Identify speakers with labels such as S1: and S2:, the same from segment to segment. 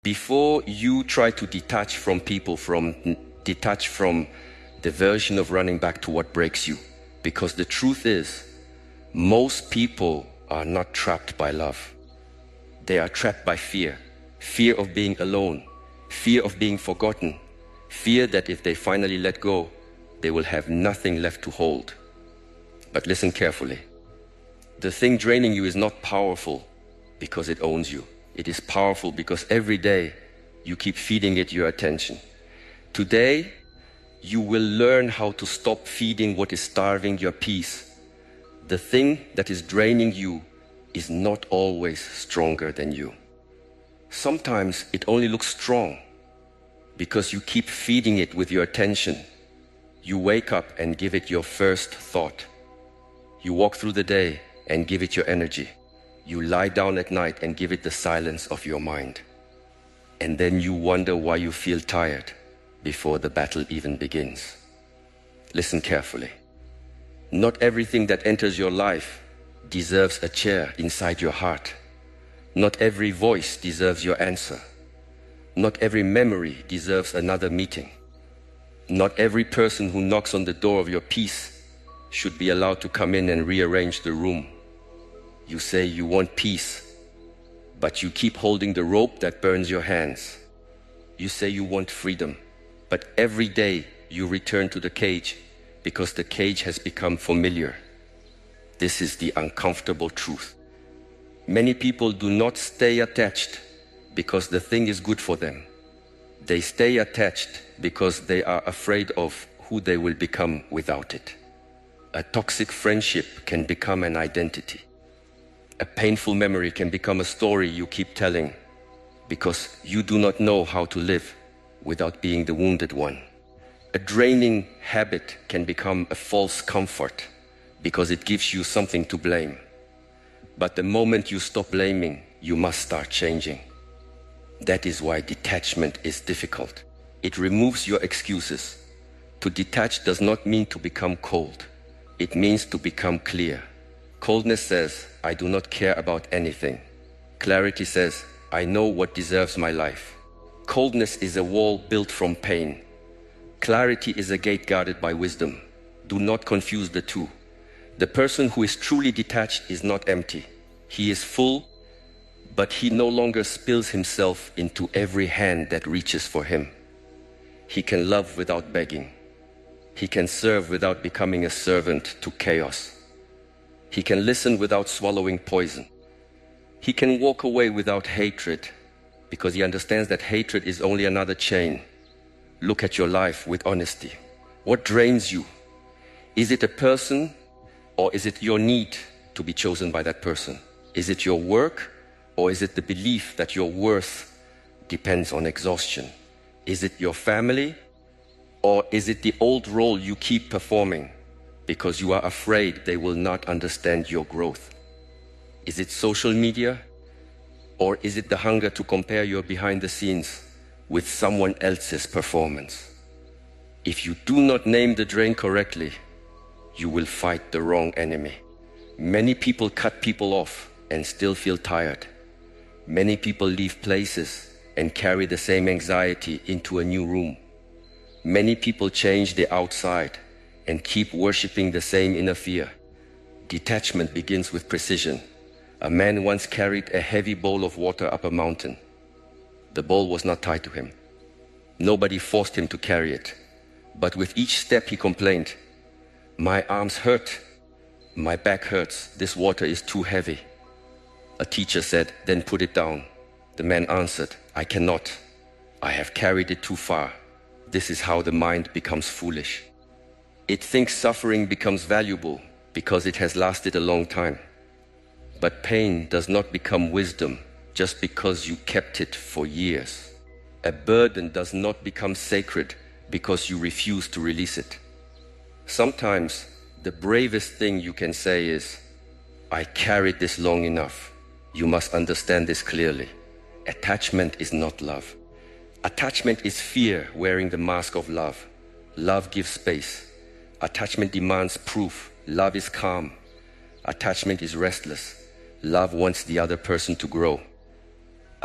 S1: Before you try to detach from people, detach from the version of running back to what breaks you. Because the truth is, most people are not trapped by love. They are trapped by fear. Fear of being alone. Fear of being forgotten. Fear that if they finally let go, they will have nothing left to hold. But listen carefully. The thing draining you is not powerful because it owns you. It is powerful because every day you keep feeding it your attention. Today, you will learn how to stop feeding what is starving your peace. The thing that is draining you is not always stronger than you. Sometimes it only looks strong because you keep feeding it with your attention. You wake up and give it your first thought. You walk through the day and give it your energy. You lie down at night and give it the silence of your mind. And then you wonder why you feel tired before the battle even begins. Listen carefully. Not everything that enters your life deserves a chair inside your heart. Not every voice deserves your answer. Not every memory deserves another meeting. Not every person who knocks on the door of your peace should be allowed to come in and rearrange the room. You say you want peace, but you keep holding the rope that burns your hands. You say you want freedom, but every day you return to the cage because the cage has become familiar. This is the uncomfortable truth. Many people do not stay attached because the thing is good for them. They stay attached because they are afraid of who they will become without it. A toxic friendship can become an identity. A painful memory can become a story you keep telling because you do not know how to live without being the wounded one. A draining habit can become a false comfort because it gives you something to blame. But the moment you stop blaming, you must start changing. That is why detachment is difficult. It removes your excuses. To detach does not mean to become cold. It means to become clear. Coldness says, I do not care about anything. Clarity says, I know what deserves my life. Coldness is a wall built from pain. Clarity is a gate guarded by wisdom. Do not confuse the two. The person who is truly detached is not empty. He is full, but he no longer spills himself into every hand that reaches for him. He can love without begging. He can serve without becoming a servant to chaos. He can listen without swallowing poison. He can walk away without hatred because he understands that hatred is only another chain. Look at your life with honesty. What drains you? Is it a person or is it your need to be chosen by that person? Is it your work or is it the belief that your worth depends on exhaustion? Is it your family or is it the old role you keep performing because you are afraid they will not understand your growth? Is it social media? Or is it the hunger to compare your behind the scenes with someone else's performance? If you do not name the drain correctly, you will fight the wrong enemy. Many people cut people off and still feel tired. Many people leave places and carry the same anxiety into a new room. Many people change the outside and keep worshipping the same inner fear. Detachment begins with precision. A man once carried a heavy bowl of water up a mountain. The bowl was not tied to him. Nobody forced him to carry it. But with each step he complained, "My arms hurt. My back hurts. This water is too heavy." A teacher said, "Then put it down." The man answered, "I cannot. I have carried it too far." This is how the mind becomes foolish. It thinks suffering becomes valuable because it has lasted a long time. But pain does not become wisdom just because you kept it for years. A burden does not become sacred because you refuse to release it. Sometimes the bravest thing you can say is, "I carried this long enough. You must understand this clearly. Attachment is not love. Attachment is fear wearing the mask of love. Love gives space. Attachment demands proof. Love is calm. Attachment is restless. Love wants the other person to grow.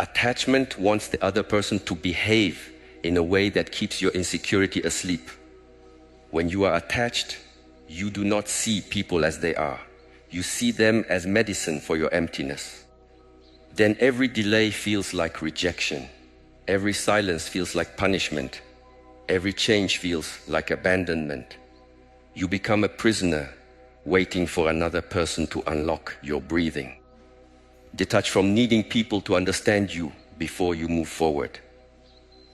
S1: Attachment wants the other person to behave in a way that keeps your insecurity asleep. When you are attached, you do not see people as they are. You see them as medicine for your emptiness. Then every delay feels like rejection. Every silence feels like punishment. Every change feels like abandonment. You become a prisoner waiting for another person to unlock your breathing. Detach from needing people to understand you before you move forward.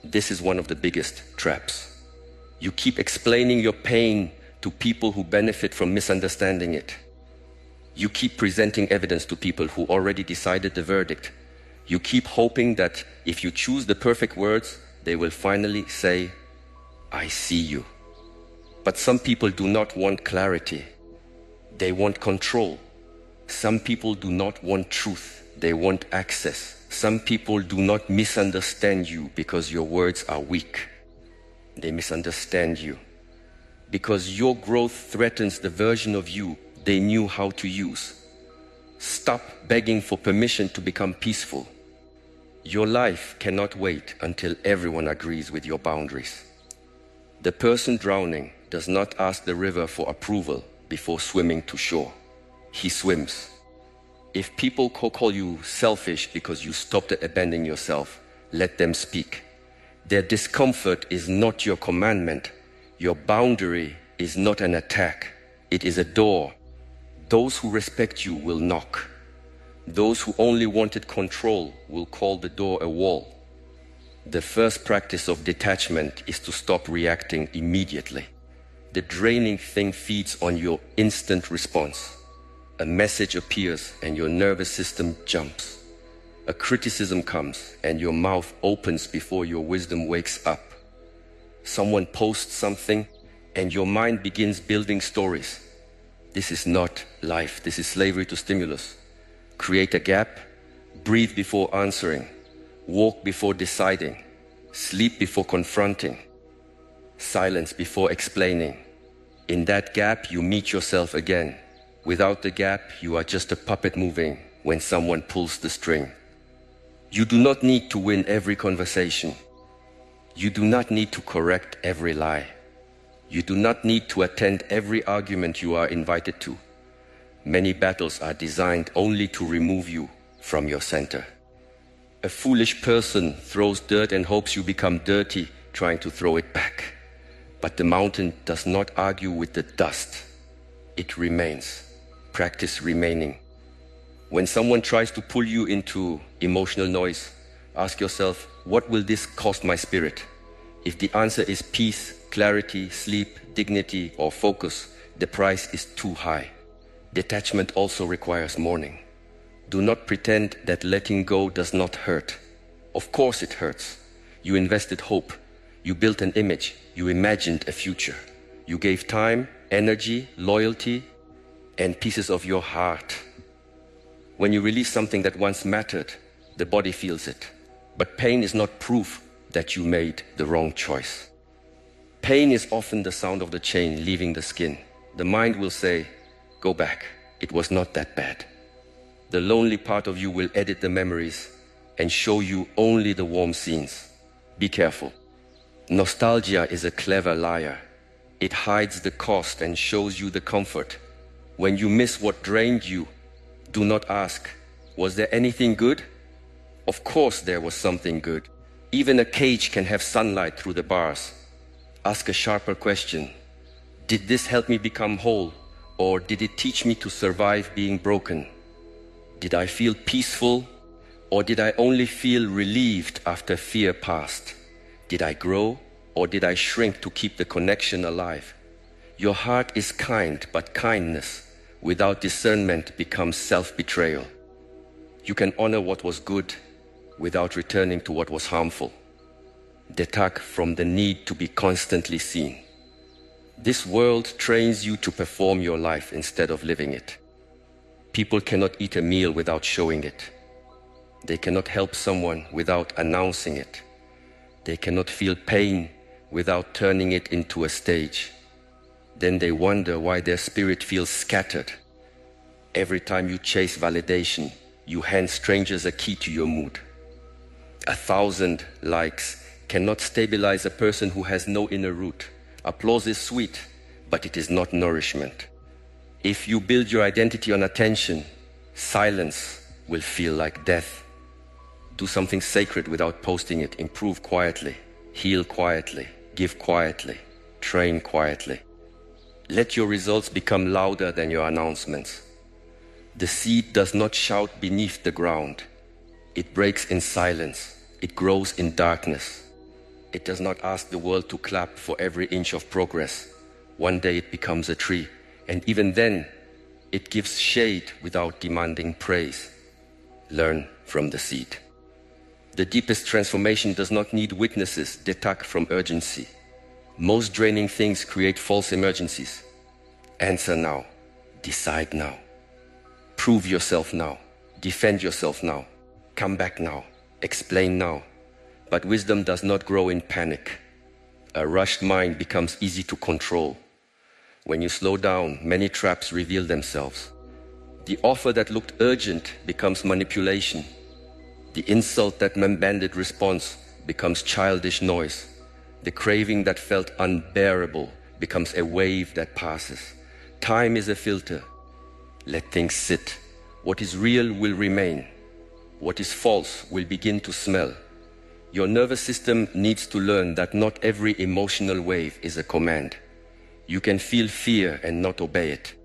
S1: This is one of the biggest traps. You keep explaining your pain to people who benefit from misunderstanding it. You keep presenting evidence to people who already decided the verdict. You keep hoping that if you choose the perfect words, they will finally say, "I see you." But some people do not want clarity. They want control. Some people do not want truth. They want access. Some people do not misunderstand you because your words are weak. They misunderstand you because your growth threatens the version of you they knew how to use. Stop begging for permission to become peaceful. Your life cannot wait until everyone agrees with your boundaries. The person drowning does not ask the river for approval before swimming to shore. He swims. If people call you selfish because you stopped abandoning yourself, let them speak. Their discomfort is not your commandment. Your boundary is not an attack. It is a door. Those who respect you will knock. Those who only wanted control will call the door a wall. The first practice of detachment is to stop reacting immediately. The draining thing feeds on your instant response. A message appears and your nervous system jumps. A criticism comes and your mouth opens before your wisdom wakes up. Someone posts something and your mind begins building stories. This is not life. This is slavery to stimulus. Create a gap, breathe before answering, walk before deciding, sleep before confronting, silence before explaining. In that gap, you meet yourself again. Without the gap, you are just a puppet moving when someone pulls the string. You do not need to win every conversation. You do not need to correct every lie. You do not need to attend every argument you are invited to. Many battles are designed only to remove you from your center. A foolish person throws dirt and hopes you become dirty, trying to throw it back. But the mountain does not argue with the dust. It remains. Practice remaining. When someone tries to pull you into emotional noise, ask yourself, what will this cost my spirit? If the answer is peace, clarity, sleep, dignity, or focus, the price is too high. Detachment also requires mourning. Do not pretend that letting go does not hurt. Of course it hurts. You invested hope. You built an image. You imagined a future. You gave time, energy, loyalty, and pieces of your heart. When you release something that once mattered, the body feels it. But pain is not proof that you made the wrong choice. Pain is often the sound of the chain leaving the skin. The mind will say, go back, it was not that bad. The lonely part of you will edit the memories and show you only the warm scenes. Be careful. Nostalgia is a clever liar. It hides the cost and shows you the comfort. When you miss what drained you, do not ask, was there anything good? Of course there was something good. Even a cage can have sunlight through the bars. Ask a sharper question. Did this help me become whole? Or did it teach me to survive being broken? Did I feel peaceful? Or did I only feel relieved after fear passed? Did I grow? Or did I shrink to keep the connection alive? Your heart is kind, but kindness without discernment becomes self-betrayal. You can honor what was good without returning to what was harmful. Detach from the need to be constantly seen. This world trains you to perform your life instead of living it. People cannot eat a meal without showing it. They cannot help someone without announcing it. They cannot feel pain without turning it into a stage. Then they wonder why their spirit feels scattered. Every time you chase validation, you hand strangers a key to your mood. 1,000 likes cannot stabilize a person who has no inner root. Applause is sweet, but it is not nourishment. If you build your identity on attention, silence will feel like death. Do something sacred without posting it. Improve quietly, heal quietly, give quietly, train quietly. Let your results become louder than your announcements. The seed does not shout beneath the ground. It breaks in silence. It grows in darkness. It does not ask the world to clap for every inch of progress. One day it becomes a tree, and even then, it gives shade without demanding praise. Learn from the seed. The deepest transformation does not need witnesses. Detach from urgency. Most draining things create false emergencies. Answer now. Decide now. Prove yourself now. Defend yourself now. Come back now. Explain now. But wisdom does not grow in panic. A rushed mind becomes easy to control. When you slow down, many traps reveal themselves. The offer that looked urgent becomes manipulation. The insult that demanded response becomes childish noise. The craving that felt unbearable becomes a wave that passes. Time is a filter. Let things sit. What is real will remain. What is false will begin to smell. Your nervous system needs to learn that not every emotional wave is a command. You can feel fear and not obey it.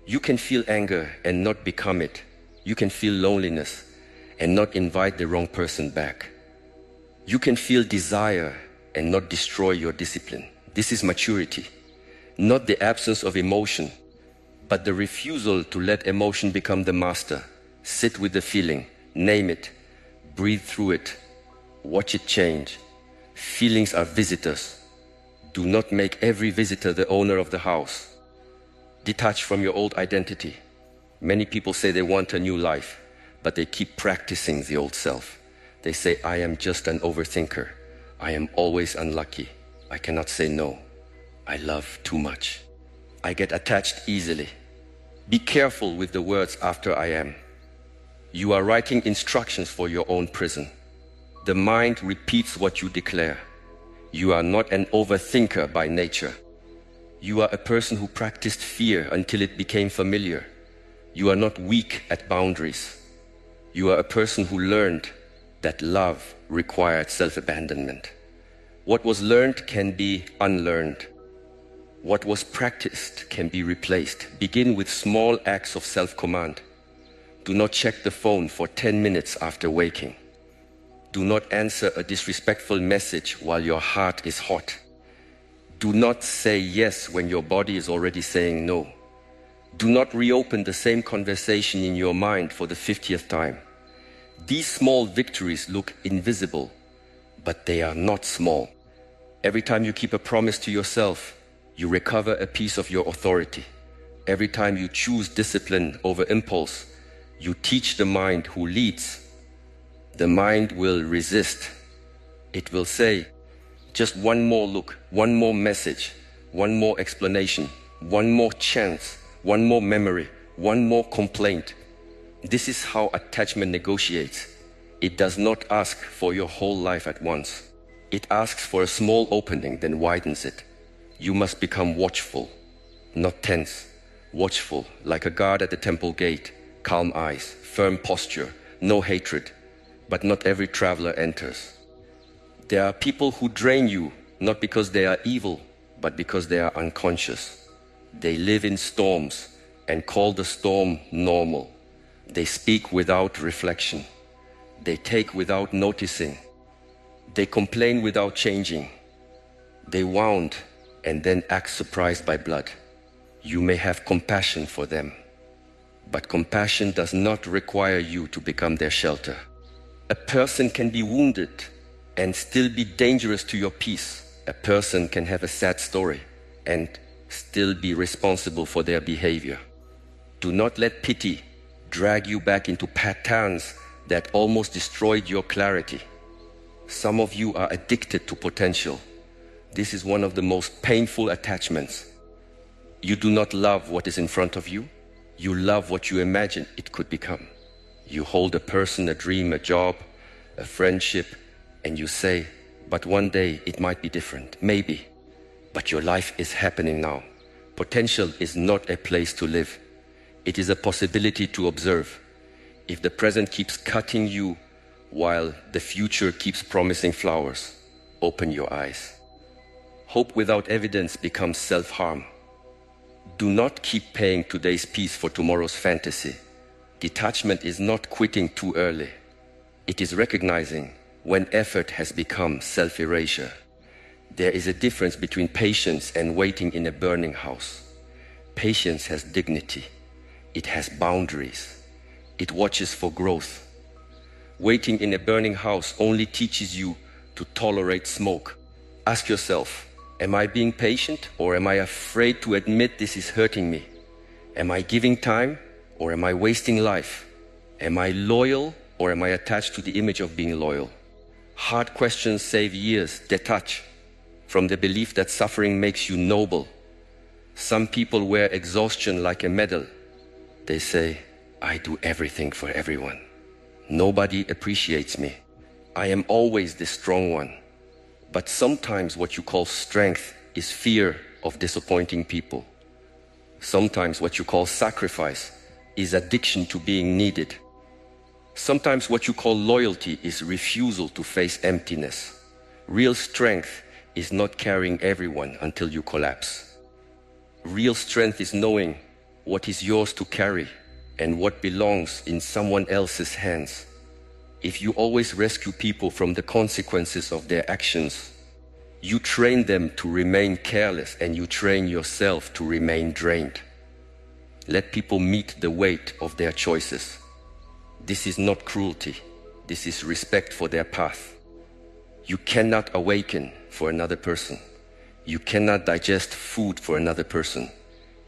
S1: You can feel anger and not become it. You can feel loneliness and not invite the wrong person back. You can feel desire and not destroy your discipline. This is maturity, not the absence of emotion, but the refusal to let emotion become the master. Sit with the feeling, name it, breathe through it, watch it change. Feelings are visitors. Do not make every visitor the owner of the house. Detach from your old identity. Many people say they want a new life, but they keep practicing the old self. They say, I am just an overthinker. I am always unlucky. I cannot say no. I love too much. I get attached easily. Be careful with the words after I am. You are writing instructions for your own prison. The mind repeats what you declare. You are not an overthinker by nature. You are a person who practiced fear until it became familiar. You are not weak at boundaries. You are a person who learned that love required self-abandonment. What was learned can be unlearned. What was practiced can be replaced. Begin with small acts of self-command. Do not check the phone for 10 minutes after waking. Do not answer a disrespectful message while your heart is hot. Do not say yes when your body is already saying no. Do not reopen the same conversation in your mind for the 50th time. These small victories look invisible, but they are not small. Every time you keep a promise to yourself, you recover a piece of your authority. Every time you choose discipline over impulse, you teach the mind who leads. The mind will resist. It will say, just one more look, one more message, one more explanation, one more chance, one more memory, one more complaint. This is how attachment negotiates. It does not ask for your whole life at once. It asks for a small opening, then widens it. You must become watchful, not tense. Watchful, like a guard at the temple gate. Calm eyes, firm posture, no hatred. But not every traveler enters. There are people who drain you, not because they are evil, but because they are unconscious. They live in storms and call the storm normal. They speak without reflection. They take without noticing. They complain without changing. They wound and then act surprised by blood. You may have compassion for them, but compassion does not require you to become their shelter. A person can be wounded and still be dangerous to your peace. A person can have a sad story and still be responsible for their behavior. Do not let pity drag you back into patterns that almost destroyed your clarity. Some of you are addicted to potential. This is one of the most painful attachments. You do not love what is in front of you. You love what you imagine it could become. You hold a person, a dream, a job, a friendship, and you say, but one day it might be different, maybe. But your life is happening now. Potential is not a place to live. It is a possibility to observe. If the present keeps cutting you while the future keeps promising flowers, open your eyes. Hope without evidence becomes self-harm. Do not keep paying today's peace for tomorrow's fantasy. Detachment is not quitting too early. It is recognizing when effort has become self-erasure. There is a difference between patience and waiting in a burning house. Patience has dignity. It has boundaries. It watches for growth. Waiting in a burning house only teaches you to tolerate smoke. Ask yourself, am I being patient or am I afraid to admit this is hurting me? Am I giving time or am I wasting life? Am I loyal or am I attached to the image of being loyal? Hard questions save years. Detach from the belief that suffering makes you noble. Some people wear exhaustion like a medal. They say, I do everything for everyone. Nobody appreciates me. I am always the strong one. But sometimes what you call strength is fear of disappointing people. Sometimes what you call sacrifice is addiction to being needed. Sometimes what you call loyalty is refusal to face emptiness. Real strength is not carrying everyone until you collapse. Real strength is knowing what is yours to carry and what belongs in someone else's hands. If you always rescue people from the consequences of their actions, you train them to remain careless and you train yourself to remain drained. Let people meet the weight of their choices. This is not cruelty. This is respect for their path. You cannot awaken for another person. You cannot digest food for another person.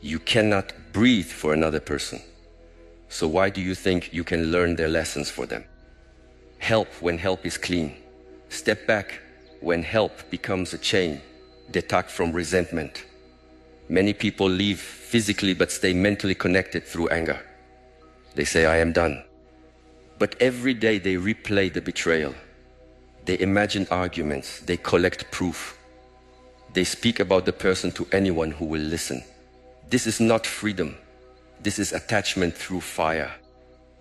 S1: You cannot breathe for another person. So why do you think you can learn their lessons for them? Help when help is clean. Step back when help becomes a chain. Detach from resentment. Many people leave physically but stay mentally connected through anger. They say, I am done. But every day they replay the betrayal. They imagine arguments. They collect proof. They speak about the person to anyone who will listen. This is not freedom. This is attachment through fire.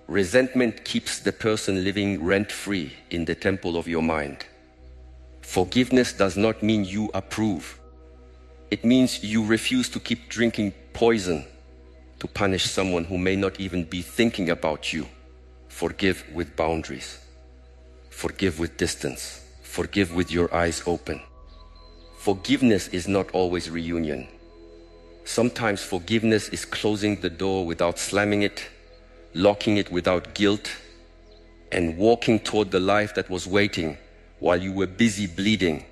S1: Resentment keeps the person living rent-free in the temple of your mind. Forgiveness does not mean you approve. It means you refuse to keep drinking poison to punish someone who may not even be thinking about you. Forgive with boundaries. Forgive with distance. Forgive with your eyes open. Forgiveness is not always reunion. Sometimes forgiveness is closing the door without slamming it, locking it without guilt, and walking toward the life that was waiting while you were busy bleeding.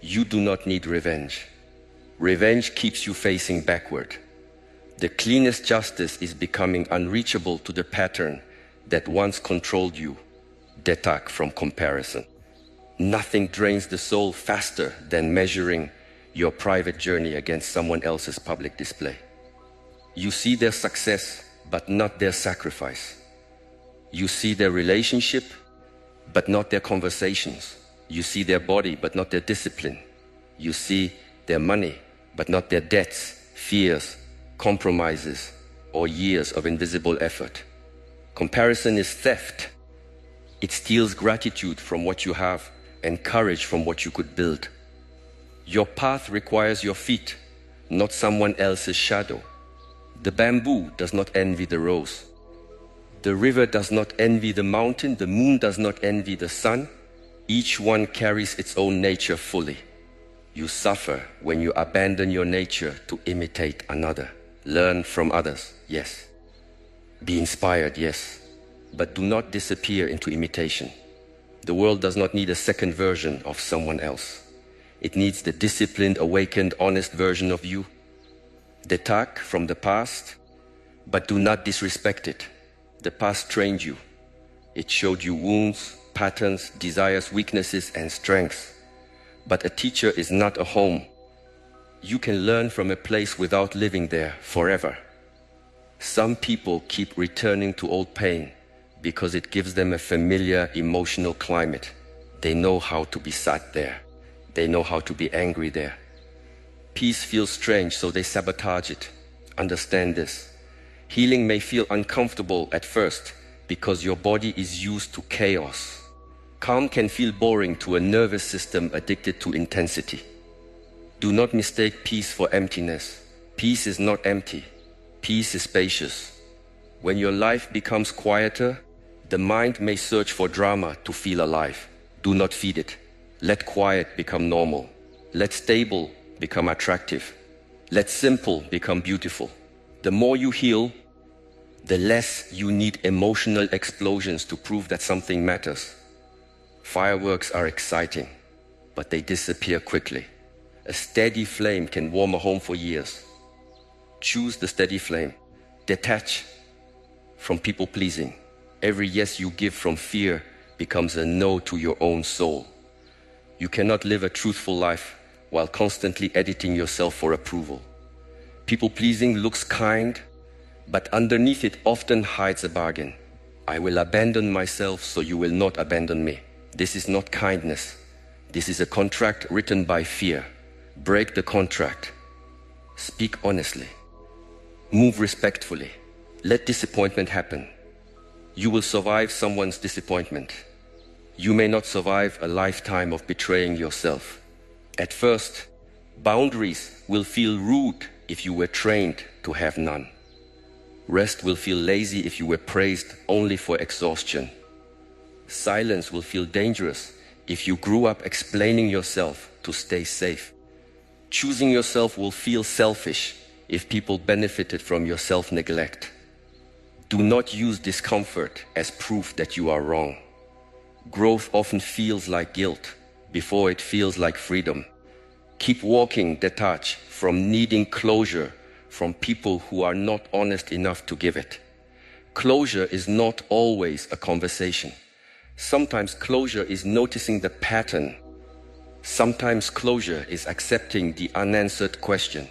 S1: You do not need revenge. Revenge keeps you facing backward. The cleanest justice is becoming unreachable to the pattern that once controlled you. Detach from comparison. Nothing drains the soul faster than measuring your private journey against someone else's public display. You see their success, but not their sacrifice. You see their relationship, but not their conversations. You see their body, but not their discipline. You see their money, but not their debts, fears, compromises, or years of invisible effort. Comparison is theft. It steals gratitude from what you have and courage from what you could build. Your path requires your feet, not someone else's shadow. The bamboo does not envy the rose. The river does not envy the mountain. The moon does not envy the sun. Each one carries its own nature fully. You suffer when you abandon your nature to imitate another. Learn from others, yes. Be inspired, yes. But do not disappear into imitation. The world does not need a second version of someone else. It needs the disciplined, awakened, honest version of you. Detach from the past, but do not disrespect it. The past trained you. It showed you wounds, patterns, desires, weaknesses, and strengths. But a teacher is not a home. You can learn from a place without living there forever. Some people keep returning to old pain because it gives them a familiar emotional climate. They know how to be sad there. They know how to be angry there. Peace feels strange, so they sabotage it. Understand this. Healing may feel uncomfortable at first because your body is used to chaos. Calm can feel boring to a nervous system addicted to intensity. Do not mistake peace for emptiness. Peace is not empty. Peace is spacious. When your life becomes quieter, the mind may search for drama to feel alive. Do not feed it. Let quiet become normal. Let stable become attractive. Let simple become beautiful. The more you heal, the less you need emotional explosions to prove that something matters. Fireworks are exciting, but they disappear quickly. A steady flame can warm a home for years. Choose the steady flame. Detach from people pleasing. Every yes you give from fear becomes a no to your own soul. You cannot live a truthful life while constantly editing yourself for approval. People pleasing looks kind, but underneath it often hides a bargain. I will abandon myself so you will not abandon me. This is not kindness. This is a contract written by fear. Break the contract. Speak honestly. Move respectfully. Let disappointment happen. You will survive someone's disappointment. You may not survive a lifetime of betraying yourself. At first, boundaries will feel rude if you were trained to have none. Rest will feel lazy if you were praised only for exhaustion. Silence will feel dangerous if you grew up explaining yourself to stay safe. Choosing yourself will feel selfish if people benefited from your self-neglect. Do not use discomfort as proof that you are wrong. Growth often feels like guilt before it feels like freedom. Keep walking, detach from needing closure from people who are not honest enough to give it. Closure is not always a conversation. Sometimes closure is noticing the pattern. Sometimes closure is accepting the unanswered question.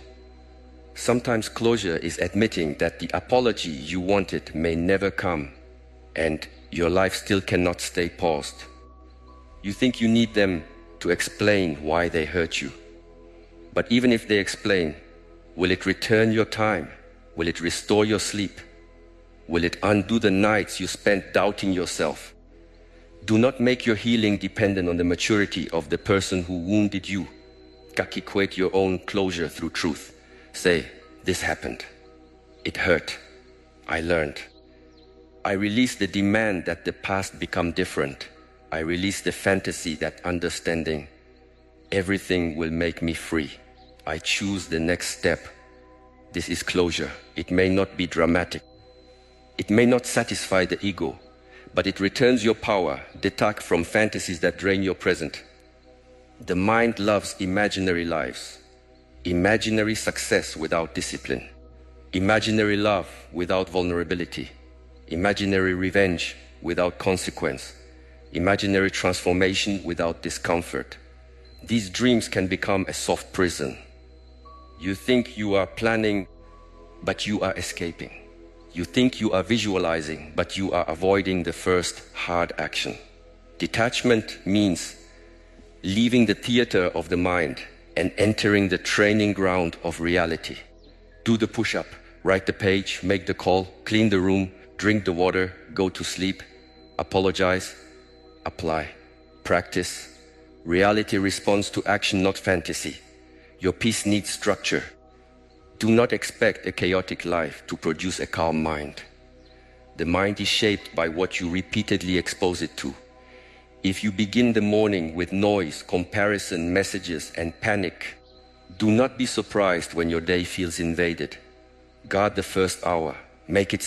S1: Sometimes closure is admitting that the apology you wanted may never come, and your life still cannot stay paused. You think you need them to explain why they hurt you. But even if they explain, will it return your time? Will it restore your sleep? Will it undo the nights you spent doubting yourself? Do not make your healing dependent on the maturity of the person who wounded you. Equate your own closure through truth. Say, this happened. It hurt. I learned. I release the demand that the past become different. I release the fantasy that understanding everything will make me free. I choose the next step. This is closure. It may not be dramatic. It may not satisfy the ego, but it returns your power. Detach from fantasies that drain your present. The mind loves imaginary lives, imaginary success without discipline, imaginary love without vulnerability, imaginary revenge without consequence, imaginary transformation without discomfort. These dreams can become a soft prison. You think you are planning, but you are escaping. You think you are visualizing, but you are avoiding the first hard action. Detachment means leaving the theater of the mind and entering the training ground of reality. Do the push-up, write the page, make the call, clean the room, drink the water, go to sleep, apologize, apply, practice. Reality responds to action, not fantasy. Your peace needs structure. Do not expect a chaotic life to produce a calm mind. The mind is shaped by what you repeatedly expose it to. If you begin the morning with noise, comparison, messages, and panic, do not be surprised when your day feels invaded. Guard the first hour. Make it